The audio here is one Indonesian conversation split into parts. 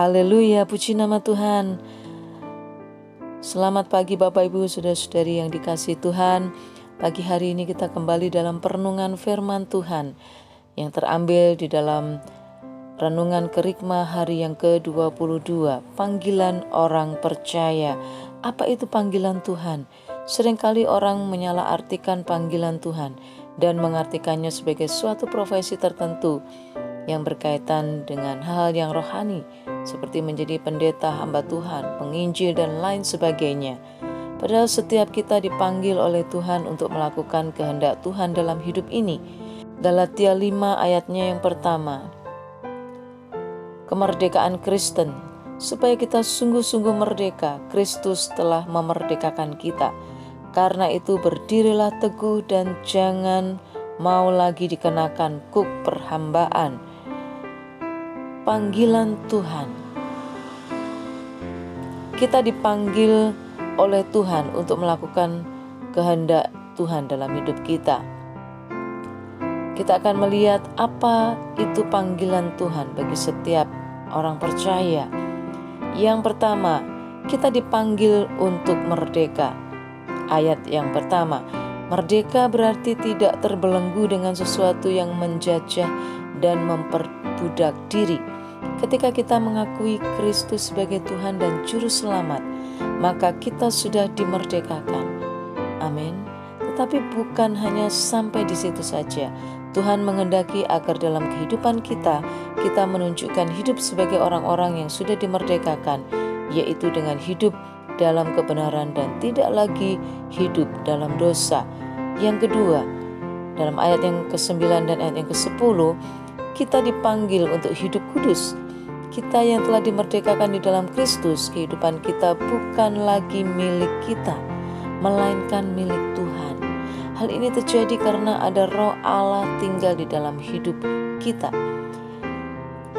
Haleluya, puji nama Tuhan. Selamat pagi Bapak Ibu Saudara-saudari yang dikasihi Tuhan. Pagi hari ini kita kembali dalam perenungan firman Tuhan yang terambil di dalam renungan kerikma hari yang ke-22, panggilan orang percaya. Apa itu panggilan Tuhan? Seringkali orang menyalahartikan panggilan Tuhan dan mengartikannya sebagai suatu profesi tertentu yang berkaitan dengan hal yang rohani, seperti menjadi pendeta, hamba Tuhan, penginjil, dan lain sebagainya. Padahal setiap kita dipanggil oleh Tuhan untuk melakukan kehendak Tuhan dalam hidup ini. Galatia 5 ayatnya yang pertama. Kemerdekaan Kristen. Supaya kita sungguh-sungguh merdeka, Kristus telah memerdekakan kita. Karena itu berdirilah teguh dan jangan mau lagi dikenakan kuk perhambaan. Panggilan Tuhan. Kita dipanggil oleh Tuhan untuk melakukan kehendak Tuhan dalam hidup kita. Kita akan melihat apa itu panggilan Tuhan bagi setiap orang percaya. Yang pertama, kita dipanggil untuk merdeka. Ayat yang pertama, merdeka berarti tidak terbelenggu dengan sesuatu yang menjajah dan memperbudak diri. Ketika kita mengakui Kristus sebagai Tuhan dan Juru Selamat, maka kita sudah dimerdekakan. Amin. Tetapi bukan hanya sampai di situ saja. Tuhan menghendaki agar dalam kehidupan kita menunjukkan hidup sebagai orang-orang yang sudah dimerdekakan, yaitu dengan hidup dalam kebenaran dan tidak lagi hidup dalam dosa. Yang kedua, dalam ayat yang ke-9 dan ayat yang ke-10, kita dipanggil untuk hidup kudus. Kita yang telah dimerdekakan di dalam Kristus, kehidupan kita bukan lagi milik kita, melainkan milik Tuhan. Hal ini terjadi karena ada Roh Allah tinggal di dalam hidup kita.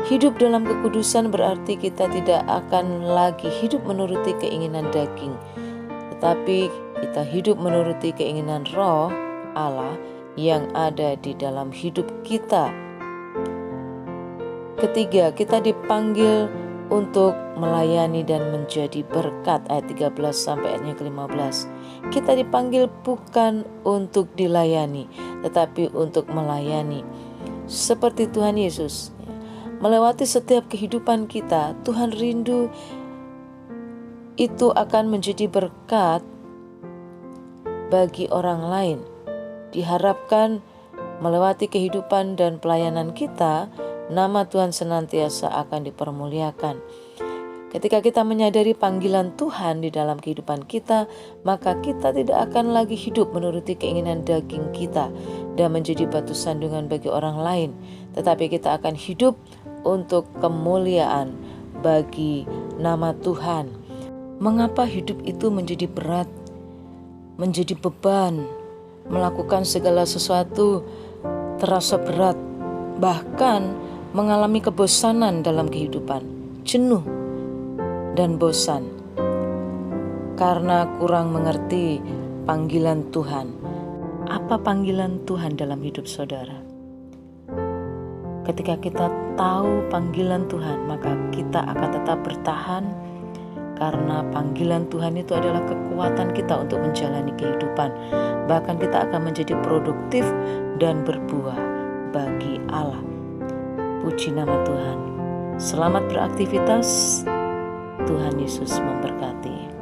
Hidup dalam kekudusan berarti kita tidak akan lagi hidup menuruti keinginan daging, tetapi kita hidup menuruti keinginan Roh Allah yang ada di dalam hidup kita. Ketiga, kita dipanggil untuk melayani dan menjadi berkat. Ayat 13 sampai ayatnya ke-15. Kita dipanggil bukan untuk dilayani, tetapi untuk melayani. Seperti Tuhan Yesus. Melewati setiap kehidupan kita, Tuhan rindu itu akan menjadi berkat bagi orang lain. Diharapkan melewati kehidupan dan pelayanan kita, nama Tuhan senantiasa akan dipermuliakan. Ketika kita menyadari panggilan Tuhan di dalam kehidupan kita, maka kita tidak akan lagi hidup menuruti keinginan daging kita dan menjadi batu sandungan bagi orang lain, tetapi kita akan hidup untuk kemuliaan bagi nama Tuhan. Mengapa hidup itu menjadi berat, menjadi beban, melakukan segala sesuatu terasa berat, bahkan mengalami kebosanan dalam kehidupan, jenuh dan bosan karena kurang mengerti panggilan Tuhan. Apa panggilan Tuhan dalam hidup saudara? Ketika kita tahu panggilan Tuhan, maka kita akan tetap bertahan, karena panggilan Tuhan itu adalah kekuatan kita untuk menjalani kehidupan. Bahkan kita akan menjadi produktif dan berbuah bagi Allah. Puji nama Tuhan. Selamat beraktivitas. Tuhan Yesus memberkati.